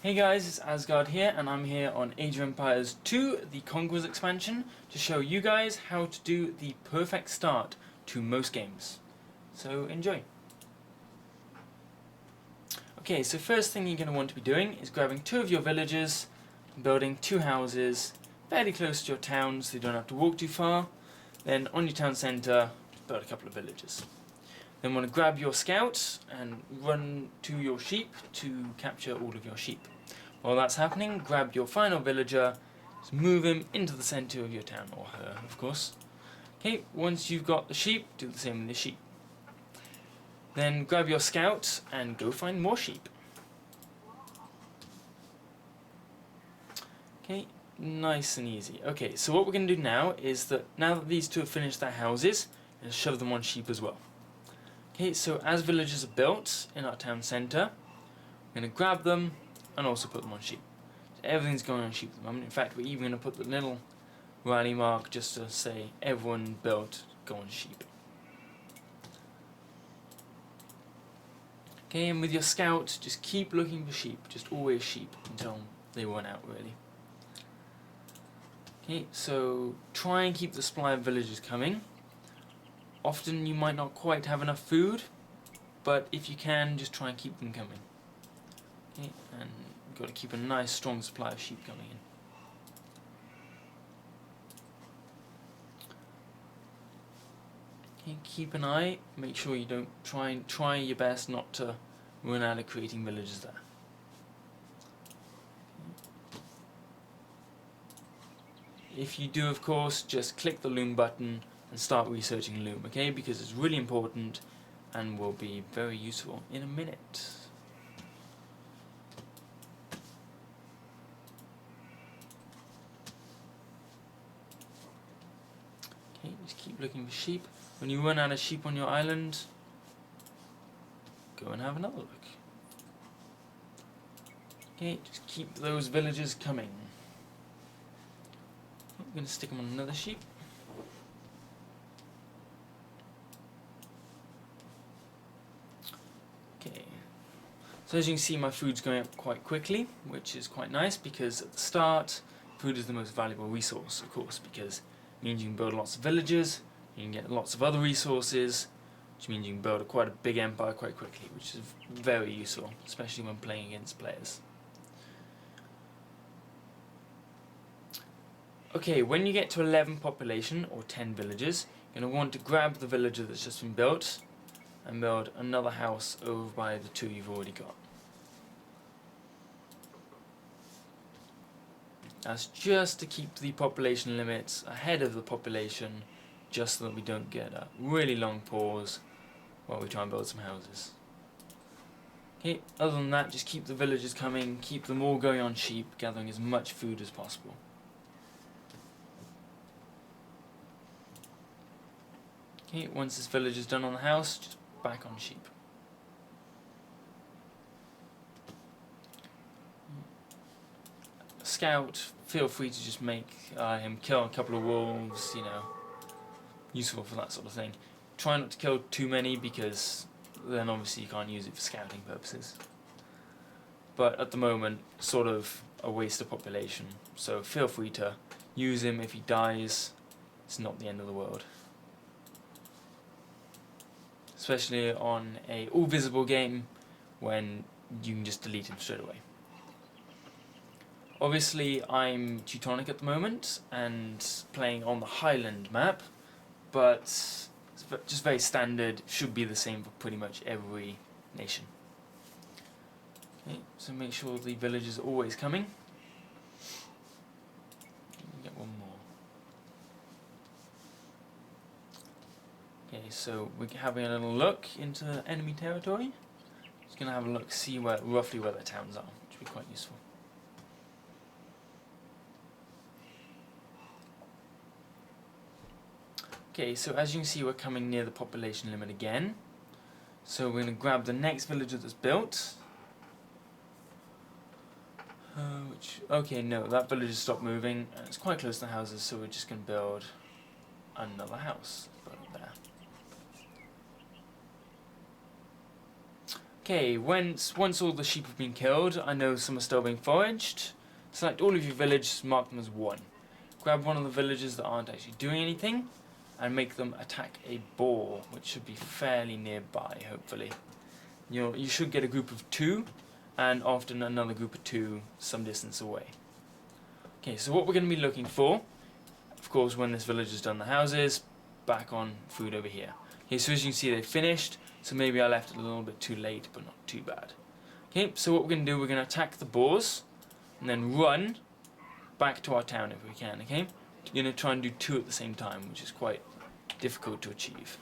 Hey guys, it's Asgard here, and I'm here on Age of Empires 2, the Conquerors expansion, to show you guys how to do the perfect start to most games. So enjoy! Okay, so first thing you're going to want to be doing is grabbing 2 of your villagers, building 2 houses, fairly close to your town so you don't have to walk too far. Then on your town centre, build a couple of villages. Then want to grab your scouts and run to your sheep to capture all of your sheep. While that's happening, grab your final villager, just move him into the centre of your town, or her, of course. Okay, once you've got the sheep, do the same with the sheep. Then grab your scout and go find more sheep. Okay, nice and easy. Okay, so what we're going to do now is that now that these 2 have finished their houses, we're going to shove them on sheep as well. Okay, so as villages are built in our town centre, we're going to grab them and also put them on sheep. So everything's going on sheep at the moment. In fact, we're even going to put the little rally mark just to say everyone built, go on sheep. Okay, and with your scout, just keep looking for sheep, just always sheep until they run out, really. Okay, so try and keep the supply of villagers coming. Often you might not quite have enough food, but if you can, just try and keep them coming. Okay, and you've got to keep a nice strong supply of sheep coming in. Okay, keep an eye, make sure you don't try your best not to run out of creating villages there. If you do, of course, just click the loom button and start researching loom, okay, because it's really important and will be very useful in a minute. Okay, just keep looking for sheep. When you run out of sheep on your island, go and have another look. Okay, just keep those villagers coming. I'm going to stick them on another sheep. Okay, so as you can see, my food's going up quite quickly, which is quite nice because at the start, food is the most valuable resource, of course, because it means you can build lots of villages, you can get lots of other resources, which means you can build quite a big empire quite quickly, which is very useful, especially when playing against players. Okay, when you get to 11 population, or 10 villages, you're going to want to grab the villager that's just been built and build another house over by the 2 you've already got. That's just to keep the population limits ahead of the population, just so that we don't get a really long pause while we try and build some houses. Okay, other than that, just keep the villagers coming, keep them all going on sheep, gathering as much food as possible. Okay, once this village is done on the house, just back on sheep. Scout, feel free to just make him kill a couple of wolves, you know, useful for that sort of thing. Try not to kill too many because then obviously you can't use it for scouting purposes. But at the moment, sort of a waste of population, so feel free to use him. If he dies, it's not the end of the world. Especially on a all-visible game when you can just delete him straight away. Obviously, I'm Teutonic at the moment and playing on the Highland map, but it's just very standard, should be the same for pretty much every nation. Okay, so make sure the village is always coming. Get one more. Okay, so we're having a little look into enemy territory. Just going to have a look, see roughly where their towns are, which will be quite useful. Okay, so as you can see, we're coming near the population limit again. So we're going to grab the next villager that's built. Okay, no, that village has stopped moving, and it's quite close to the houses, so we're just going to build another house. Build it there. Okay, once all the sheep have been killed, I know some are still being foraged. Select all of your villages, mark them as 1. Grab one of the villages that aren't actually doing anything, and make them attack a boar, which should be fairly nearby, hopefully. You should get a group of 2, and often another group of 2 some distance away. Okay, so what we're going to be looking for, of course, when this village has done the houses, back on food over here. Okay, so as you can see, they've finished, so maybe I left it a little bit too late, but not too bad. Okay, so what we're going to do, we're going to attack the boars, and then run back to our town if we can, okay? We're going to try and do 2 at the same time, which is quite difficult to achieve.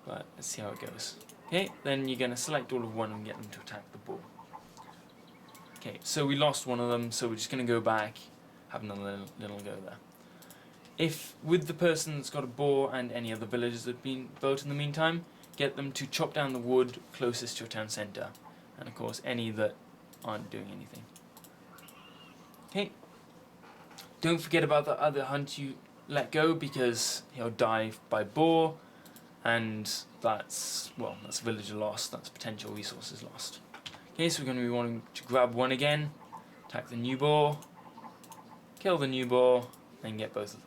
But let's see how it goes. Okay, then you're going to select all of 1 and get them to attack the boar. Okay, so we lost one of them, so we're just going to go back, have another little go there. If, with the person that's got a boar and any other villages that have been built in the meantime, get them to chop down the wood closest to your town centre. And of course, any that aren't doing anything. Okay. Don't forget about the other hunt you let go, because he'll die by boar, and that's a villager lost, that's potential resources lost. Okay, so we're going to be wanting to grab 1 again, attack the new boar, kill the new boar, and get both of them.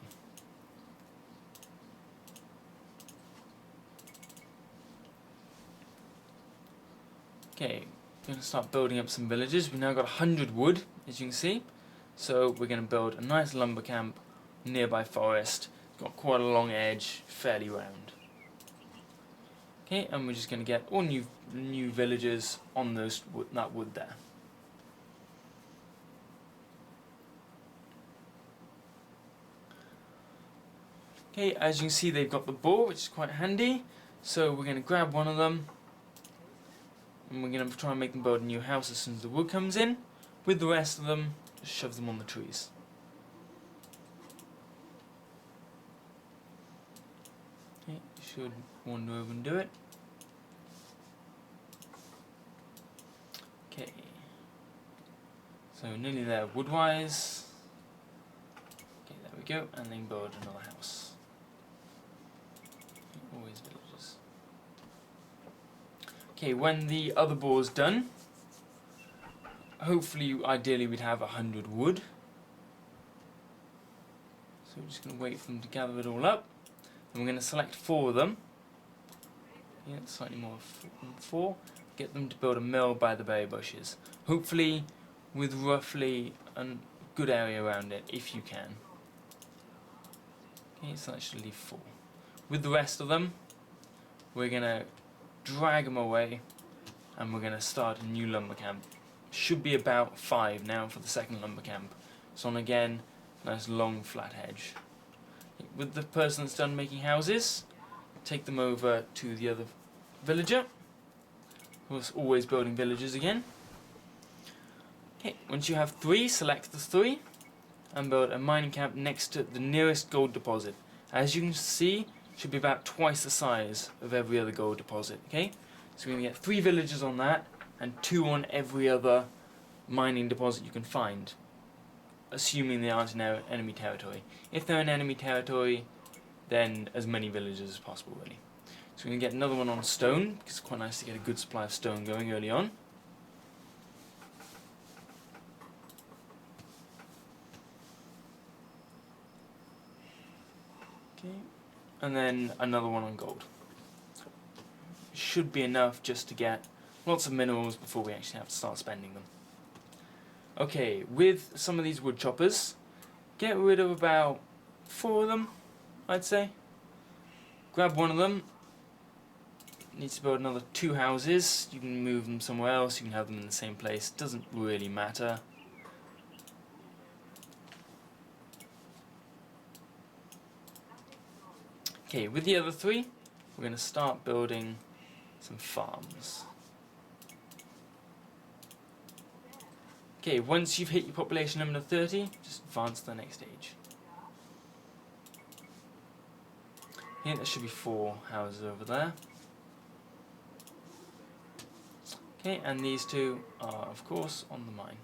Okay, we're going to start building up some villages. We've now got 100 wood, as you can see. So we're going to build a nice lumber camp, nearby forest. It's got quite a long edge, fairly round. Okay, and we're just going to get all new villagers on that wood there. Okay, as you can see, they've got the boar, which is quite handy. So we're going to grab one of them, and we're going to try and make them build a new house as soon as the wood comes in. With the rest of them, just shove them on the trees. Okay, you should wander over and do it. Okay, so nearly there wood-wise. Okay, there we go, and then build another house. Always villages. Okay, when the other boar's done, hopefully, ideally, we'd have 100 wood. So we're just going to wait for them to gather it all up. And we're going to select 4 of them. Yeah, slightly more than 4. Get them to build a mill by the berry bushes. Hopefully, with roughly a good area around it, if you can. Okay, so that should leave 4. With the rest of them, we're going to drag them away, and we're going to start a new lumber camp. Should be about 5 now for the second lumber camp. So on again, nice long flat hedge. With the person that's done making houses, take them over to the other villager. Of course, always building villages again. Okay, once you have 3, select the 3 and build a mining camp next to the nearest gold deposit. As you can see, it should be about twice the size of every other gold deposit. Okay, so we're going to get 3 villagers on that, and 2 on every other mining deposit you can find, assuming they aren't in enemy territory. If they're in enemy territory, then as many villagers as possible, really. So we're going to get another one on stone, because it's quite nice to get a good supply of stone going early on. Okay, and then another one on gold. Should be enough just to get lots of minerals before we actually have to start spending them. Okay, with some of these wood choppers, get rid of about 4 of them, I'd say. Grab one of them. Needs to build another 2 houses. You can move them somewhere else, you can have them in the same place, doesn't really matter. Okay, with the other 3, we're going to start building some farms. Okay, once you've hit your population limit of 30, just advance to the next stage. Okay, there should be 4 houses over there. Okay, and these 2 are, of course, on the mine.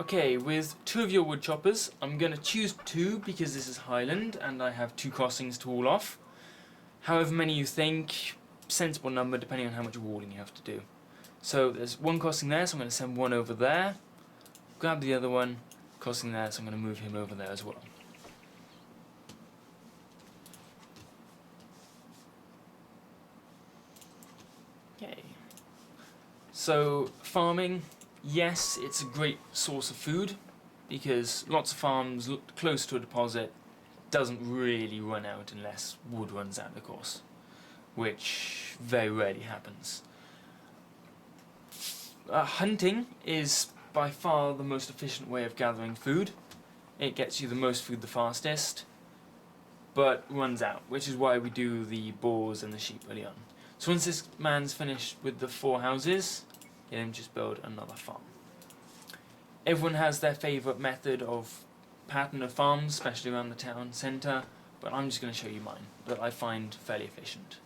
Okay, with 2 of your wood choppers, I'm going to choose 2 because this is Highland and I have 2 crossings to wall off. however many you think, sensible number depending on how much walling you have to do. So there's one crossing there, so I'm going to send one over there, grab the other one, crossing there, so I'm going to move him over there as well. Okay. So farming, yes, it's a great source of food, because lots of farms close to a deposit doesn't really run out unless wood runs out, of course, which very rarely happens. Hunting is by far the most efficient way of gathering food. It gets you the most food the fastest, but runs out, which is why we do the boars and the sheep early on. So once this man's finished with the 4 houses, get him just build another farm. Everyone has their favourite method of pattern of farms, especially around the town centre, but I'm just going to show you mine, that I find fairly efficient.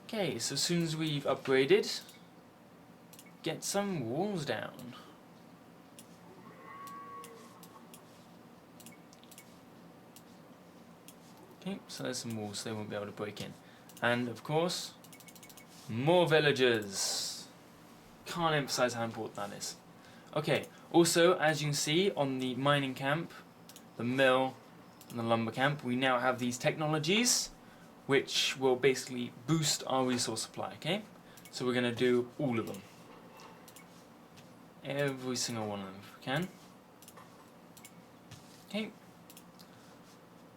Okay, so as soon as we've upgraded, get some walls down. Okay, so there's some walls, so they won't be able to break in. And of course, more villagers. Can't emphasize how important that is. Okay, also, as you can see on the mining camp, the mill, and the lumber camp, we now have these technologies which will basically boost our resource supply, okay? So we're going to do all of them. Every single one of them if we can. Okay.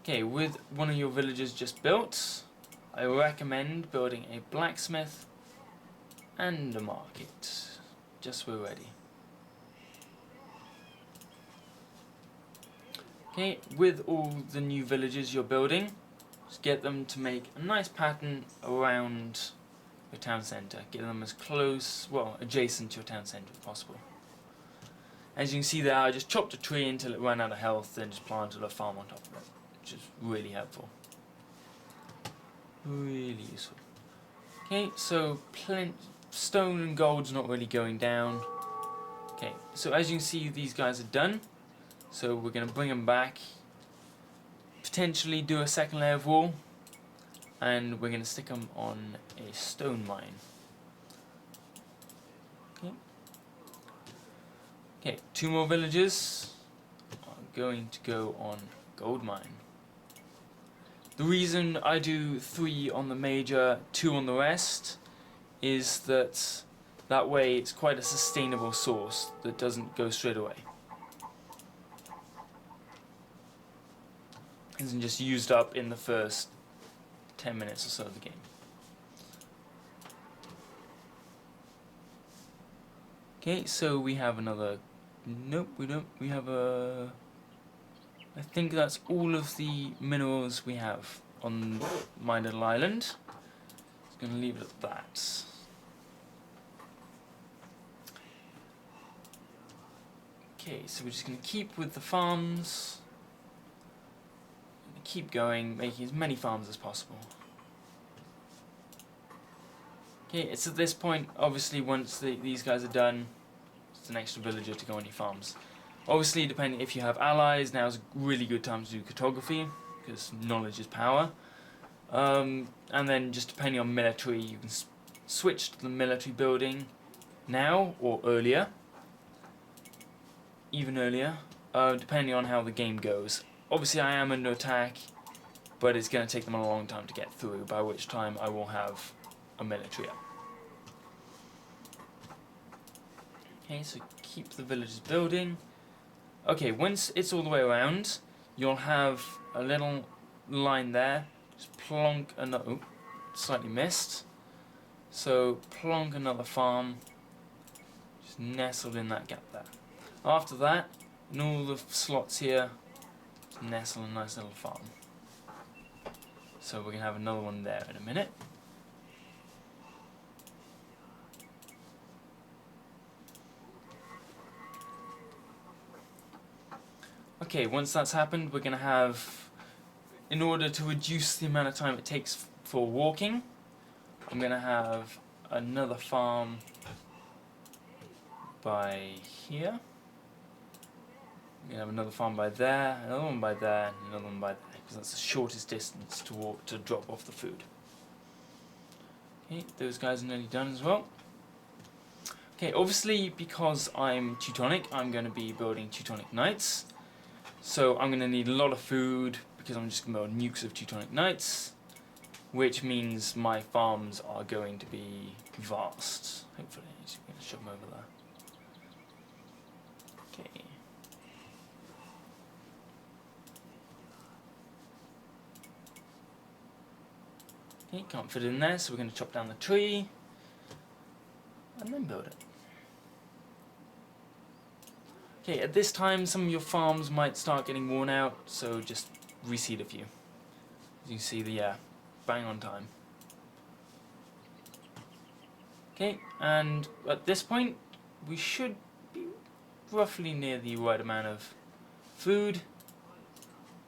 Okay, with one of your villages just built, I recommend building a blacksmith and a market. Just so we're ready. Okay, with all the new villages you're building, just get them to make a nice pattern around your town centre. Get them as close, well, adjacent to your town centre as possible. As you can see there, I just chopped a tree until it ran out of health and just planted a farm on top of it, which is really helpful. Really useful. Okay, so stone and gold's not really going down. Okay, so as you can see, these guys are done. So we're going to bring them back, potentially do a second layer of wall, and we're going to stick them on a stone mine. Okay. Okay, 2 more villages are going to go on gold mine. The reason I do 3 on the major, 2 on the rest, is that way it's quite a sustainable source that doesn't go straight away. Isn't just used up in the first 10 minutes or so of the game. Okay, so we have another... Nope, we don't. We have a... I think that's all of the minerals we have on my little island. Just going to leave it at that. Okay, so we're just going to keep with the farms. Keep going, making as many farms as possible. Okay, it's at this point, obviously, once these guys are done, it's an extra villager to go on your farms. Obviously, depending if you have allies, now's a really good time to do cartography, because knowledge is power. And then just depending on military, you can switch to the military building now or earlier. Even earlier, depending on how the game goes. Obviously I am under attack, but it's going to take them a long time to get through, by which time I will have a military up. Okay, so keep the villagers building. Okay, once it's all the way around, you'll have a little line there. Just plonk another... Oh, slightly missed. So plonk another farm, just nestled in that gap there. After that, in all the slots here, nestle a nice little farm. So we're going to have another one there in a minute. Okay, once that's happened, we're going to have, in order to reduce the amount of time it takes for walking, I'm going to have another farm by here. We're gonna have another farm by there, another one by there, and another one by there, because that's the shortest distance to walk to drop off the food. Okay, those guys are nearly done as well. Okay, obviously because I'm Teutonic, I'm going to be building Teutonic Knights. So I'm going to need a lot of food because I'm just going to build nukes of Teutonic Knights, which means my farms are going to be vast. Hopefully, I'm just going to shove them over there. Okay. Okay, can't fit it in there, so we're going to chop down the tree and then build it. Okay, at this time some of your farms might start getting worn out, so just reseed a few. As you can see, bang on time. Okay, and at this point we should be roughly near the right amount of food,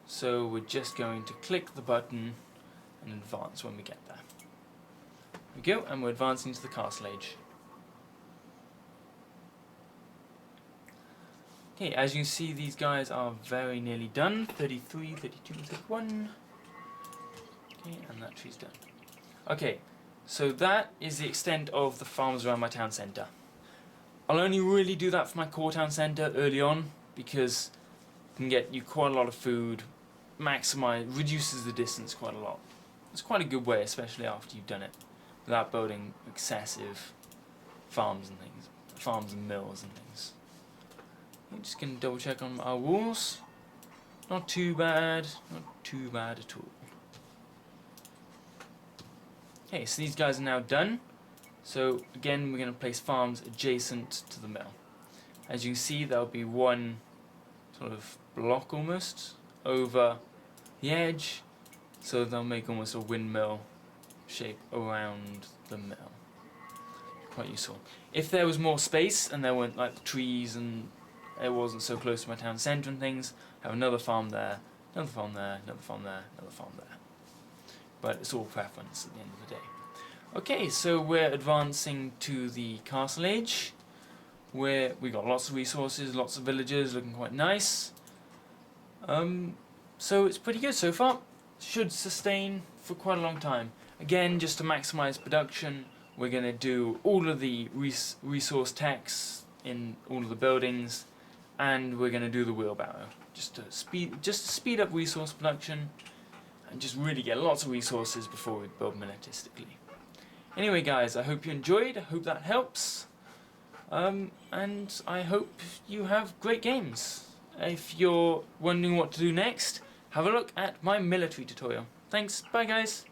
so we're just going to click the button and advance when we get there. Here we go, and we're advancing to the castle age. Okay, as you can see, these guys are very nearly done. 33, 32, 31. Okay, and that tree's done. Okay, so that is the extent of the farms around my town centre. I'll only really do that for my core town centre early on, because it can get you quite a lot of food, reduces the distance quite a lot. It's quite a good way, especially after you've done it, without building excessive farms and things, farms and mills and things. I'm just going to double check on our walls. Not too bad at all. Okay, so these guys are now done. So again, we're going to place farms adjacent to the mill. As you can see, there'll be one sort of block almost over the edge, so they'll make almost a windmill shape around the mill. Quite useful. If there was more space and there weren't like the trees and it wasn't so close to my town centre and things, have another farm there, another farm there, another farm there, another farm there. But it's all preference at the end of the day. Okay, so we're advancing to the castle age, where we got lots of resources, lots of villagers, looking quite nice. So it's pretty good so far. Should sustain for quite a long time. Again, just to maximise production, we're going to do all of the resource techs in all of the buildings, and we're going to do the wheelbarrow just to speed up resource production and just really get lots of resources before we build militistically. Anyway guys, I hope you enjoyed, I hope that helps, and I hope you have great games. If you're wondering what to do next, have a look at my military tutorial. Thanks, bye guys!